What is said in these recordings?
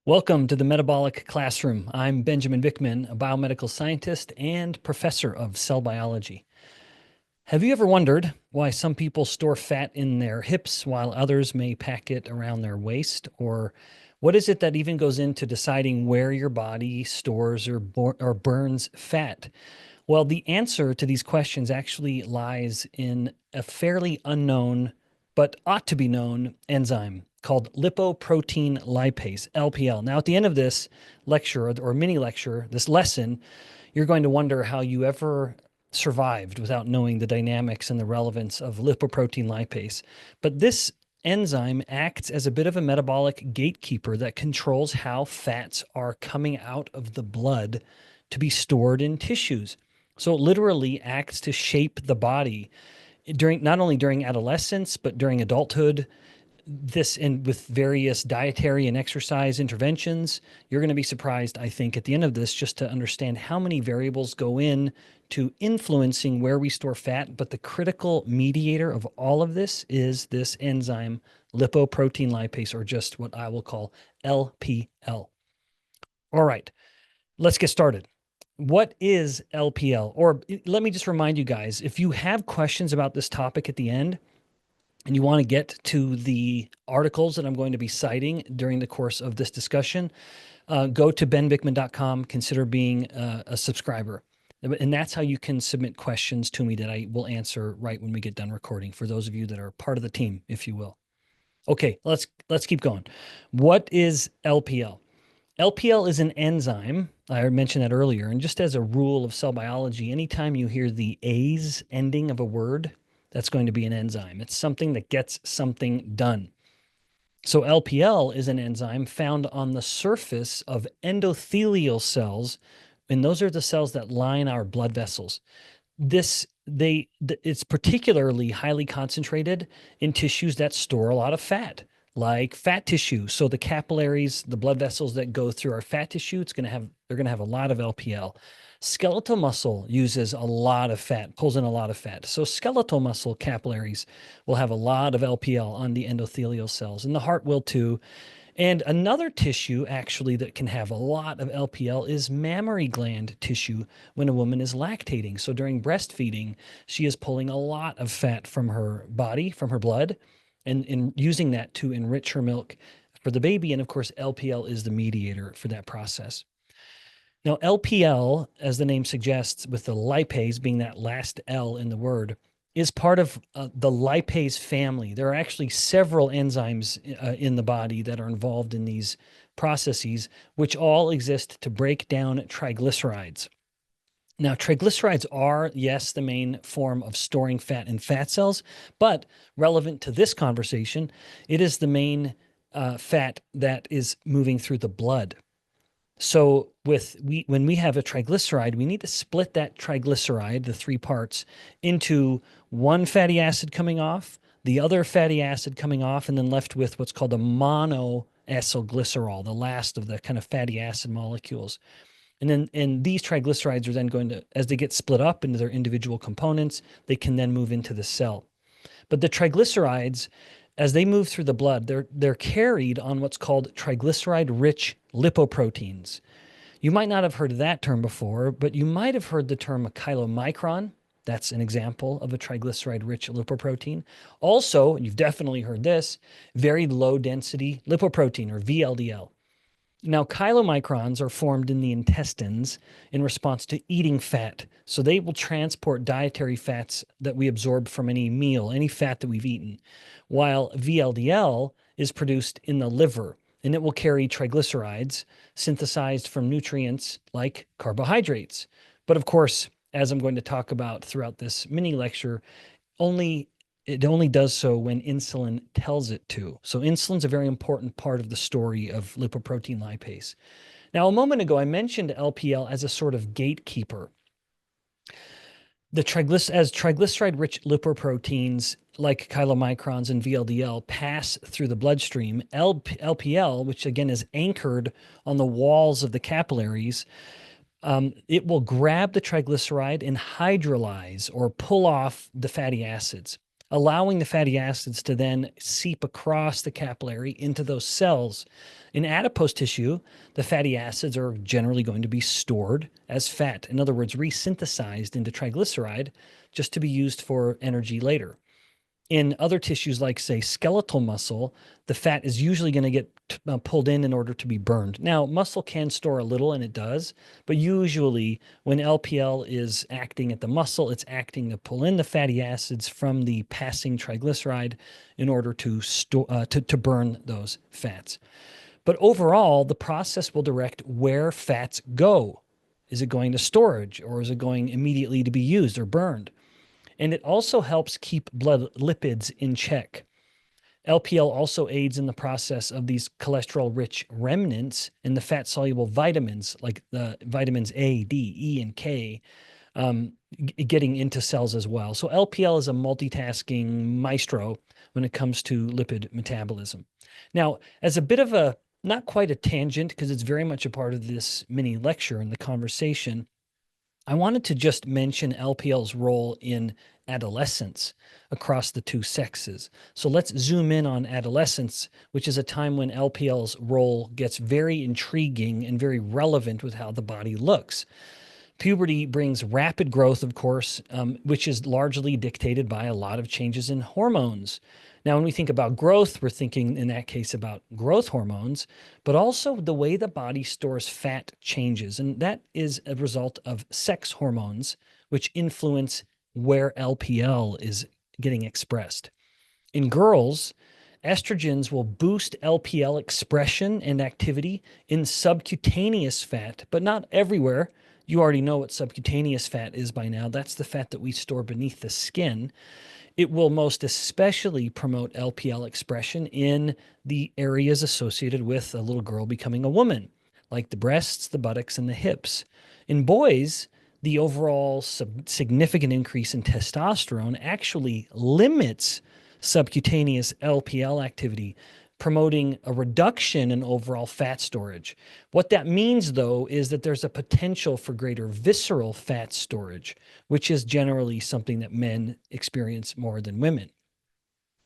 Welcome to the Metabolic Classroom. I'm Benjamin Bikman, a biomedical scientist and professor of cell biology. Have you ever wondered why some people store fat in their hips while others may pack it around their waist? Or what is it that even goes into deciding where your body stores or burns fat? Well, the answer to these questions actually lies in a fairly unknown, but ought to be known enzyme called lipoprotein lipase, LPL. Now, at the end of this lecture or mini lecture, this lesson, you're going to wonder how you ever survived without knowing the dynamics and the relevance of lipoprotein lipase. But this enzyme acts as a bit of a metabolic gatekeeper that controls how fats are coming out of the blood to be stored in tissues. So it literally acts to shape the body during not only during adolescence, but during adulthood. This and with various dietary and exercise interventions, you're going to be surprised, I think, at the end of this, just to understand how many variables go in to influencing where we store fat. But the critical mediator of all of this is this enzyme, lipoprotein lipase, or just what I will call LPL. All right, let's get started. What is LPL? Or let me just remind you guys, if you have questions about this topic at the end and you want to get to the articles that I'm going to be citing during the course of this discussion, go to benbikman.com, consider being a subscriber. And that's how you can submit questions to me that I will answer right when we get done recording, for those of you that are part of the team, if you will. Okay, let's keep going. What is LPL? LPL is an enzyme. I mentioned that earlier. And just as a rule of cell biology, anytime you hear the A's ending of a word, that's going to be an enzyme. It's something that gets something done. So LPL is an enzyme found on the surface of endothelial cells, and those are the cells that line our blood vessels. It's particularly highly concentrated in tissues that store a lot of fat, like fat tissue. So the capillaries, the blood vessels that go through our fat tissue, they're going to have a lot of LPL. Skeletal muscle uses a lot of fat, pulls in a lot of fat. So skeletal muscle capillaries will have a lot of LPL on the endothelial cells, and the heart will too. And another tissue actually that can have a lot of LPL is mammary gland tissue when a woman is lactating. So during breastfeeding, she is pulling a lot of fat from her body, from her blood, and using that to enrich her milk for the baby. And of course, LPL is the mediator for that process. Now, LPL, as the name suggests, with the lipase being that last L in the word, is part of the lipase family. There are actually several enzymes in the body that are involved in these processes, which all exist to break down triglycerides. Now, triglycerides are, yes, the main form of storing fat in fat cells, but relevant to this conversation, it is the main fat that is moving through the blood. So when we have a triglyceride, we need to split that triglyceride, the three parts, into one fatty acid coming off, the other fatty acid coming off, and then left with what's called a monoacylglycerol, the last of the kind of fatty acid molecules. And these triglycerides are then going to, as they get split up into their individual components, they can then move into the cell. But the triglycerides, as they move through the blood, they're carried on what's called triglyceride-rich lipoproteins. You might not have heard of that term before, but you might have heard the term a chylomicron. That's an example of a triglyceride-rich lipoprotein. Also, and you've definitely heard this, very low-density lipoprotein, or VLDL. Now, chylomicrons are formed in the intestines in response to eating fat. So they will transport dietary fats that we absorb from any meal, any fat that we've eaten, while VLDL is produced in the liver, and it will carry triglycerides synthesized from nutrients like carbohydrates. But of course, as I'm going to talk about throughout this mini lecture, it only does so when insulin tells it to. So insulin's a very important part of the story of lipoprotein lipase. Now, a moment ago, I mentioned LPL as a sort of gatekeeper. As triglyceride-rich lipoproteins like chylomicrons and VLDL pass through the bloodstream, LPL, which again is anchored on the walls of the capillaries, it will grab the triglyceride and hydrolyze or pull off the fatty acids. allowing the fatty acids to then seep across the capillary into those cells. In adipose tissue, the fatty acids are generally going to be stored as fat, in other words, resynthesized into triglyceride just to be used for energy later. In other tissues, like, say, skeletal muscle, the fat is usually going to get pulled in order to be burned. Now, muscle can store a little, and it does, but usually when LPL is acting at the muscle, it's acting to pull in the fatty acids from the passing triglyceride in order to burn those fats. But overall, the process will direct where fats go. Is it going to storage, or is it going immediately to be used or burned? And it also helps keep blood lipids in check. LPL also aids in the process of these cholesterol-rich remnants in the fat-soluble vitamins, like the vitamins A, D, E, and K, getting into cells as well. So LPL is a multitasking maestro when it comes to lipid metabolism. Now, as a bit of a, not quite a tangent, because it's very much a part of this mini lecture and the conversation, I wanted to just mention LPL's role in adolescence across the two sexes. So let's zoom in on adolescence, which is a time when LPL's role gets very intriguing and very relevant with how the body looks. Puberty brings rapid growth, of course, which is largely dictated by a lot of changes in hormones. Now, when we think about growth, we're thinking in that case about growth hormones, but also the way the body stores fat changes. And that is a result of sex hormones, which influence where LPL is getting expressed. In girls, estrogens will boost LPL expression and activity in subcutaneous fat, but not everywhere. You already know what subcutaneous fat is by now. That's the fat that we store beneath the skin. It will most especially promote LPL expression in the areas associated with a little girl becoming a woman, like the breasts, the buttocks, and the hips. In boys, the overall significant increase in testosterone actually limits subcutaneous LPL activity, promoting a reduction in overall fat storage. What that means, though, is that there's a potential for greater visceral fat storage, which is generally something that men experience more than women.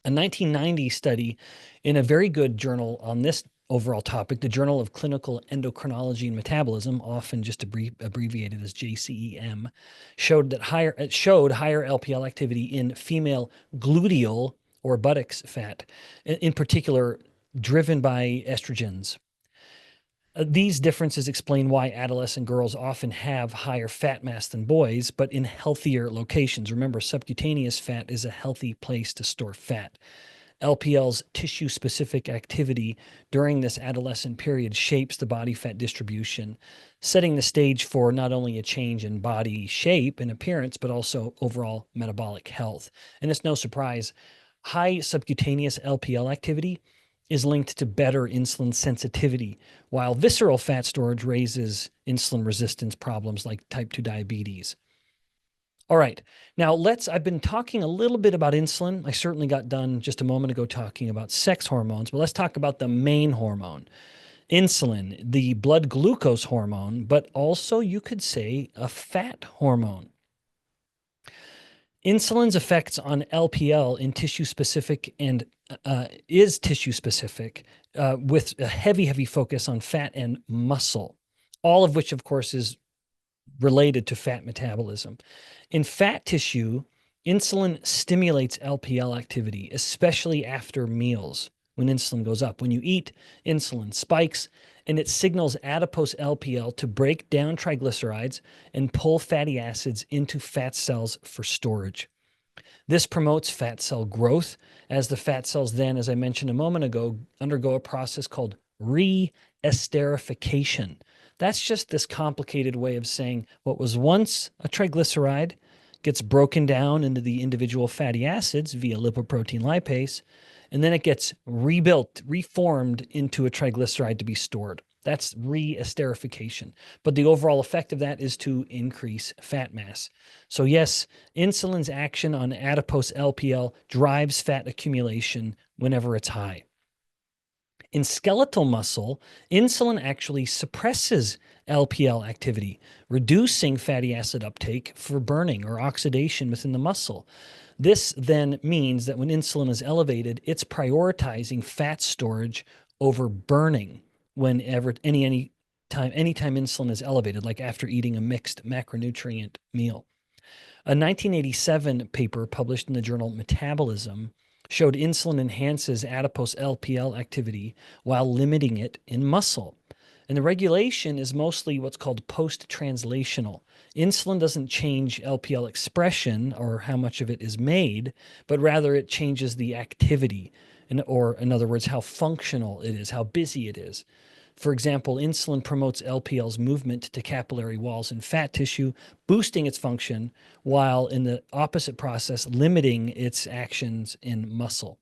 A 1990 study in a very good journal on this overall topic, the Journal of Clinical Endocrinology and Metabolism, often just abbreviated as JCEM, showed higher LPL activity in female gluteal or buttocks fat, in particular driven by estrogens. These differences explain why adolescent girls often have higher fat mass than boys, but in healthier locations. Remember, subcutaneous fat is a healthy place to store fat. LPL's tissue-specific activity during this adolescent period shapes the body fat distribution, setting the stage for not only a change in body shape and appearance, but also overall metabolic health. And it's no surprise, high subcutaneous LPL activity is linked to better insulin sensitivity, while visceral fat storage raises insulin resistance problems like type 2 diabetes. All right, now I've been talking a little bit about insulin. I certainly got done just a moment ago talking about sex hormones, but let's talk about the main hormone, insulin, the blood glucose hormone, but also you could say a fat hormone. Insulin's effects on LPL in tissue-specific and is tissue-specific with a heavy focus on fat and muscle, all of which, of course, is related to fat metabolism. In fat tissue, insulin stimulates LPL activity, especially after meals when insulin goes up. When you eat, insulin spikes, and it signals adipose LPL to break down triglycerides and pull fatty acids into fat cells for storage. This promotes fat cell growth, as the fat cells then, as I mentioned a moment ago, undergo a process called re-esterification. That's just this complicated way of saying what was once a triglyceride gets broken down into the individual fatty acids via lipoprotein lipase, and then it gets rebuilt, reformed into a triglyceride to be stored. That's re-esterification. But the overall effect of that is to increase fat mass. So yes, insulin's action on adipose LPL drives fat accumulation whenever it's high. In skeletal muscle, insulin actually suppresses LPL activity, reducing fatty acid uptake for burning or oxidation within the muscle. This then means that when insulin is elevated, it's prioritizing fat storage over burning whenever anytime insulin is elevated, like after eating a mixed macronutrient meal. A 1987 paper published in the journal Metabolism showed insulin enhances adipose LPL activity while limiting it in muscle. And the regulation is mostly what's called post-translational. Insulin doesn't change LPL expression or how much of it is made, but rather it changes the activity, or in other words, how functional it is, how busy it is. For example, insulin promotes LPL's movement to capillary walls in fat tissue, boosting its function, while in the opposite process, limiting its actions in muscle.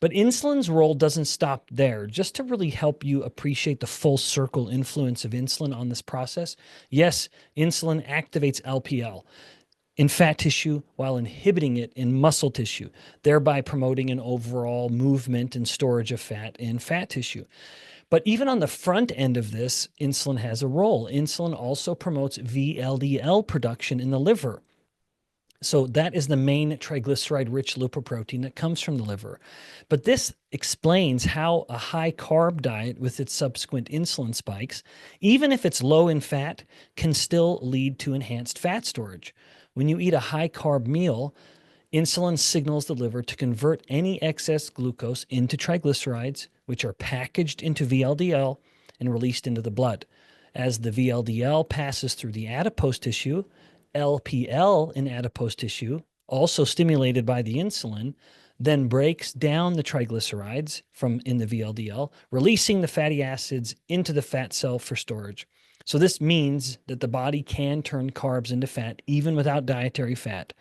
But insulin's role doesn't stop there. Just to really help you appreciate the full circle influence of insulin on this process, yes, insulin activates LPL in fat tissue while inhibiting it in muscle tissue, thereby promoting an overall movement and storage of fat in fat tissue. But even on the front end of this, insulin has a role. Insulin also promotes VLDL production in the liver. So that is the main triglyceride-rich lipoprotein that comes from the liver. But this explains how a high-carb diet with its subsequent insulin spikes, even if it's low in fat, can still lead to enhanced fat storage. When you eat a high-carb meal, insulin signals the liver to convert any excess glucose into triglycerides, which are packaged into VLDL and released into the blood. As the VLDL passes through the adipose tissue, LPL in adipose tissue, also stimulated by the insulin, then breaks down the triglycerides from in the VLDL, releasing the fatty acids into the fat cell for storage. So this means that the body can turn carbs into fat even without dietary fat.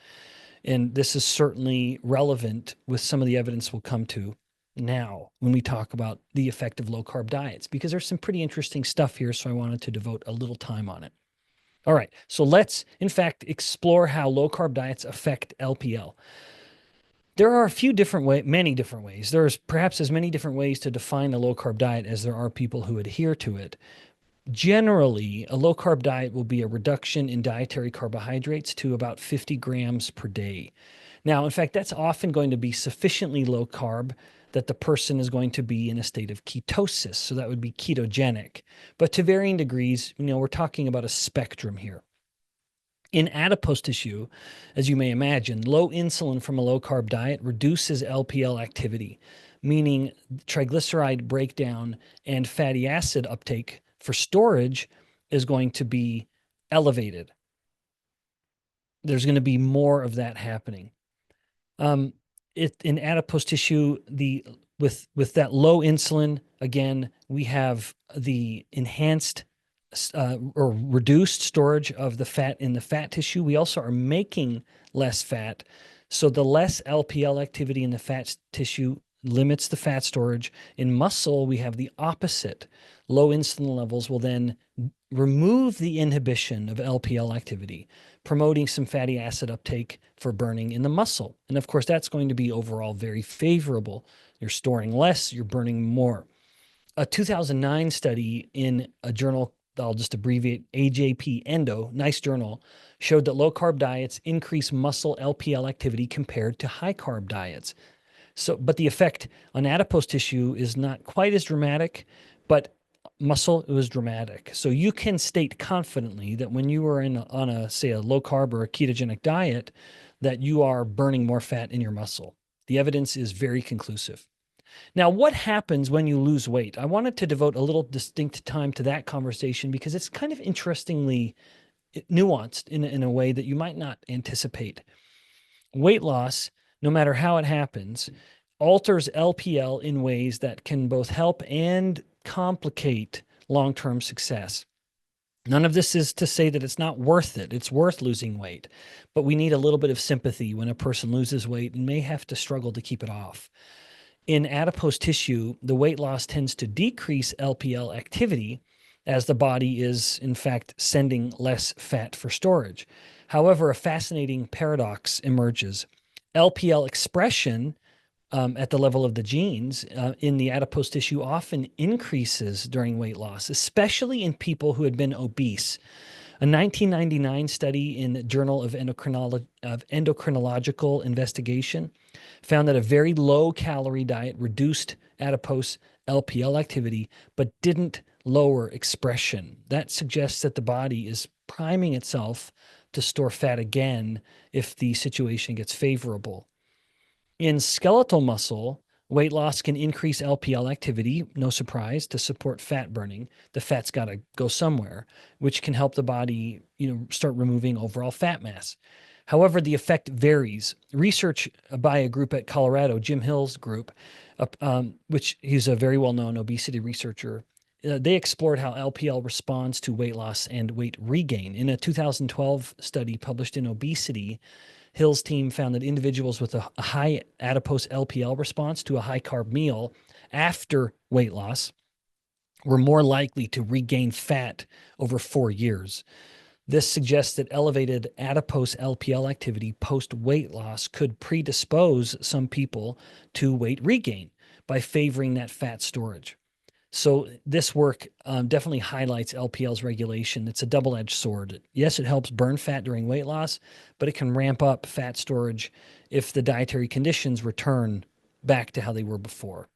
And this is certainly relevant with some of the evidence we'll come to now when we talk about the effect of low-carb diets, because there's some pretty interesting stuff here, so I wanted to devote a little time on it. All right, so let's, in fact, explore how low-carb diets affect LPL. There are many different ways. There's perhaps as many different ways to define a low-carb diet as there are people who adhere to it. Generally, a low-carb diet will be a reduction in dietary carbohydrates to about 50 grams per day. Now, in fact, that's often going to be sufficiently low-carb that the person is going to be in a state of ketosis, so that would be ketogenic. But to varying degrees, we're talking about a spectrum here. In adipose tissue, as you may imagine, low insulin from a low-carb diet reduces LPL activity, meaning triglyceride breakdown and fatty acid uptake for storage is going to be elevated. There's going to be more of that happening. In adipose tissue, with that low insulin, again, we have the enhanced or reduced storage of the fat in the fat tissue. We also are making less fat. So the less LPL activity in the fat tissue limits the fat storage. In muscle, we have the opposite. Low insulin levels will then remove the inhibition of LPL activity, promoting some fatty acid uptake for burning in the muscle. And of course, that's going to be overall very favorable. You're storing less, you're burning more. A 2009 study in a journal, I'll just abbreviate AJP Endo, nice journal, showed that low-carb diets increase muscle LPL activity compared to high-carb diets. But the effect on adipose tissue is not quite as dramatic, but muscle, it was dramatic. So you can state confidently that when you are on a low-carb or a ketogenic diet, that you are burning more fat in your muscle. The evidence is very conclusive. Now, what happens when you lose weight? I wanted to devote a little distinct time to that conversation because it's kind of interestingly nuanced in a way that you might not anticipate. Weight loss, no matter how it happens, alters LPL in ways that can both help and complicate long-term success. None of this is to say that it's not worth it. It's worth losing weight, but we need a little bit of sympathy when a person loses weight and may have to struggle to keep it off. In adipose tissue, the weight loss tends to decrease LPL activity as the body is, in fact, sending less fat for storage. However, a fascinating paradox emerges. LPL expression at the level of the genes in the adipose tissue often increases during weight loss, especially in people who had been obese. A 1999 study in the Journal of Endocrinological Investigation found that a very low-calorie diet reduced adipose LPL activity, but didn't lower expression. That suggests that the body is priming itself to store fat again if the situation gets favorable. In skeletal muscle, weight loss can increase LPL activity, no surprise, to support fat burning. The fat's got to go somewhere, which can help the body, start removing overall fat mass. However, the effect varies. Research by a group at Colorado, Jim Hill's group, which he's a very well-known obesity researcher, they explored how LPL responds to weight loss and weight regain. In a 2012 study published in Obesity, Hill's team found that individuals with a high adipose LPL response to a high-carb meal after weight loss were more likely to regain fat over 4 years. This suggests that elevated adipose LPL activity post-weight loss could predispose some people to weight regain by favoring that fat storage. So this work definitely highlights LPL's regulation. It's a double-edged sword. Yes, it helps burn fat during weight loss, but it can ramp up fat storage if the dietary conditions return back to how they were before.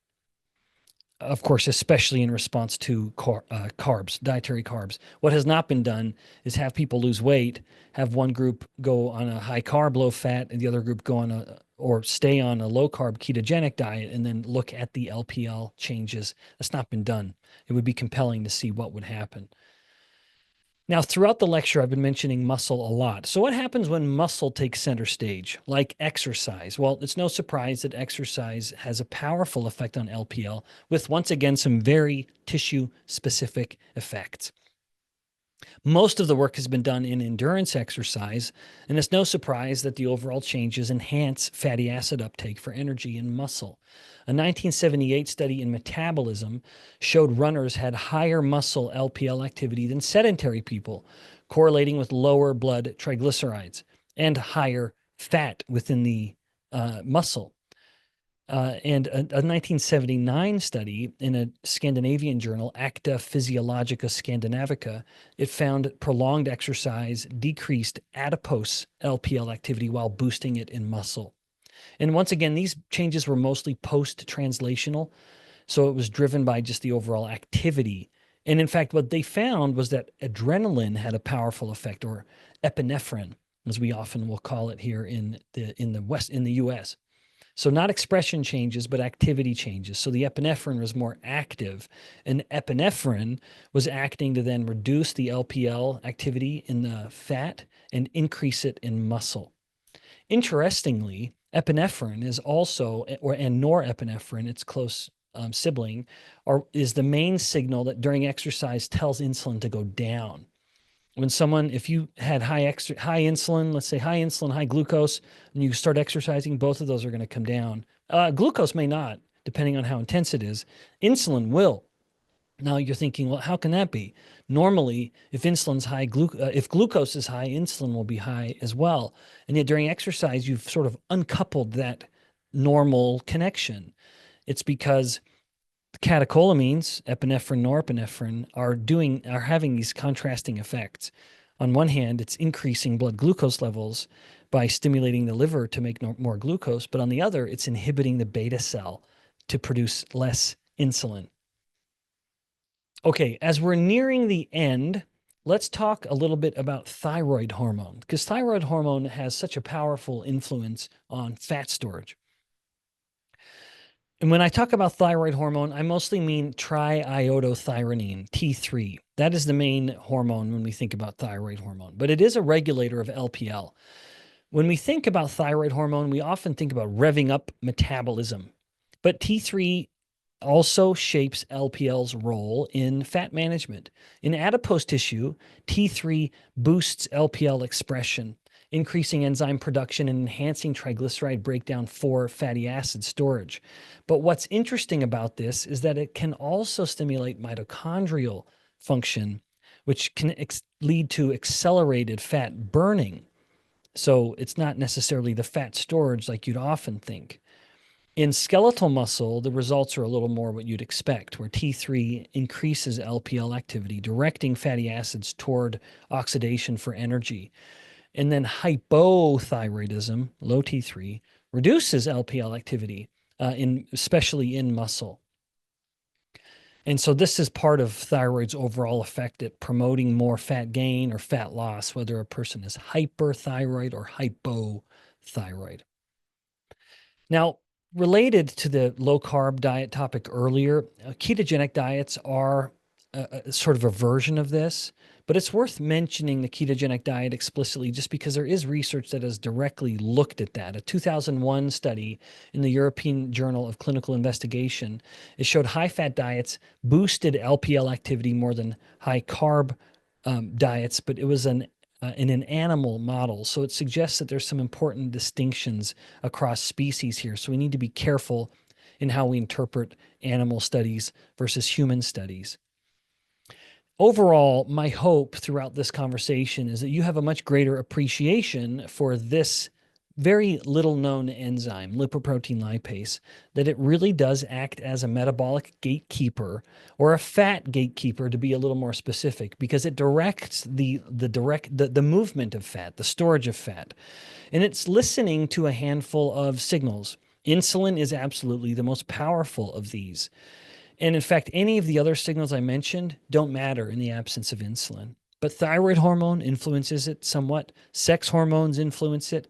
Of course, especially in response to carbs, dietary carbs. What has not been done is have people lose weight, have one group go on a high carb, low fat, and the other group go on or stay on a low carb ketogenic diet and then look at the LPL changes. That's not been done. It would be compelling to see what would happen. Now, throughout the lecture, I've been mentioning muscle a lot. So what happens when muscle takes center stage, like exercise? Well, it's no surprise that exercise has a powerful effect on LPL with, once again, some very tissue-specific effects. Most of the work has been done in endurance exercise, and it's no surprise that the overall changes enhance fatty acid uptake for energy in muscle. A 1978 study in Metabolism showed runners had higher muscle LPL activity than sedentary people, correlating with lower blood triglycerides and higher fat within the muscle. And a 1979 study in a Scandinavian journal, Acta Physiologica Scandinavica, it found prolonged exercise decreased adipose LPL activity while boosting it in muscle. And once again, these changes were mostly post-translational, so it was driven by just the overall activity. And in fact, what they found was that adrenaline had a powerful effect, or epinephrine, as we often will call it here in the US. So not expression changes, but activity changes. So the epinephrine was more active, and epinephrine was acting to then reduce the LPL activity in the fat and increase it in muscle. Interestingly, epinephrine is also, and norepinephrine, its close sibling, is the main signal that during exercise tells insulin to go down. When if you had high insulin, let's say high insulin, high glucose, and you start exercising, both of those are going to come down. Glucose may not, depending on how intense it is. Insulin will. Now you're thinking, well, how can that be? Normally, if insulin's high, if glucose is high, insulin will be high as well. And yet during exercise, you've sort of uncoupled that normal connection. It's because catecholamines, epinephrine, norepinephrine, are having these contrasting effects. On one hand, it's increasing blood glucose levels by stimulating the liver to make more glucose, but on the other, it's inhibiting the beta cell to produce less insulin. Okay, as we're nearing the end, let's talk a little bit about thyroid hormone, because thyroid hormone has such a powerful influence on fat storage. And when I talk about thyroid hormone, I mostly mean triiodothyronine, T3. That is the main hormone when we think about thyroid hormone, but it is a regulator of LPL. When we think about thyroid hormone, we often think about revving up metabolism, but T3 also shapes LPL's role in fat management. In adipose tissue, T3 boosts LPL expression, increasing enzyme production and enhancing triglyceride breakdown for fatty acid storage. But what's interesting about this is that it can also stimulate mitochondrial function, which can lead to accelerated fat burning. So it's not necessarily the fat storage like you'd often think. In skeletal muscle, the results are a little more what you'd expect, where T3 increases LPL activity, directing fatty acids toward oxidation for energy. And then hypothyroidism, low T3, reduces LPL activity, especially in muscle. And so this is part of thyroid's overall effect at promoting more fat gain or fat loss, whether a person is hyperthyroid or hypothyroid. Now, related to the low carb diet topic earlier, ketogenic diets are sort of a version of this, but it's worth mentioning the ketogenic diet explicitly just because there is research that has directly looked at that. A 2001 study in the European Journal of Clinical Investigation, it showed high-fat diets boosted LPL activity more than high-carb diets, but it was in an animal model. So it suggests that there's some important distinctions across species here. So we need to be careful in how we interpret animal studies versus human studies. Overall, my hope throughout this conversation is that you have a much greater appreciation for this very little known enzyme, lipoprotein lipase, that it really does act as a metabolic gatekeeper, or a fat gatekeeper to be a little more specific, because it directs the movement of fat, the storage of fat. And it's listening to a handful of signals. Insulin is absolutely the most powerful of these. And in fact, any of the other signals I mentioned don't matter in the absence of insulin. But thyroid hormone influences it somewhat. Sex hormones influence it.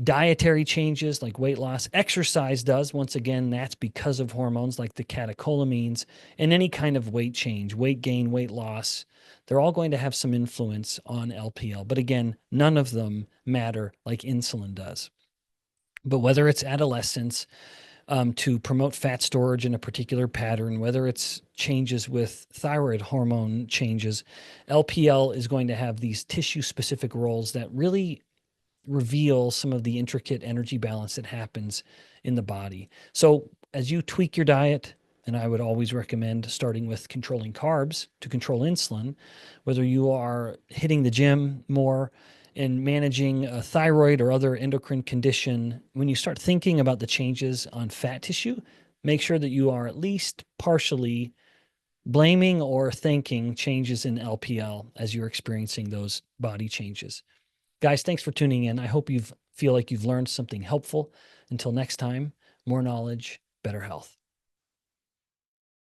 Dietary changes like weight loss, exercise does. Once again, that's because of hormones like the catecholamines, and any kind of weight change, weight gain, weight loss. They're all going to have some influence on LPL. But again, none of them matter like insulin does. But whether it's adolescence, to promote fat storage in a particular pattern, whether it's changes with thyroid hormone changes, LPL is going to have these tissue-specific roles that really reveal some of the intricate energy balance that happens in the body. So as you tweak your diet, and I would always recommend starting with controlling carbs to control insulin, whether you are hitting the gym more and managing a thyroid or other endocrine condition, when you start thinking about the changes on fat tissue, make sure that you are at least partially blaming or thanking changes in LPL as you're experiencing those body changes. Guys, thanks for tuning in. I hope you feel like you've learned something helpful. Until next time, more knowledge, better health.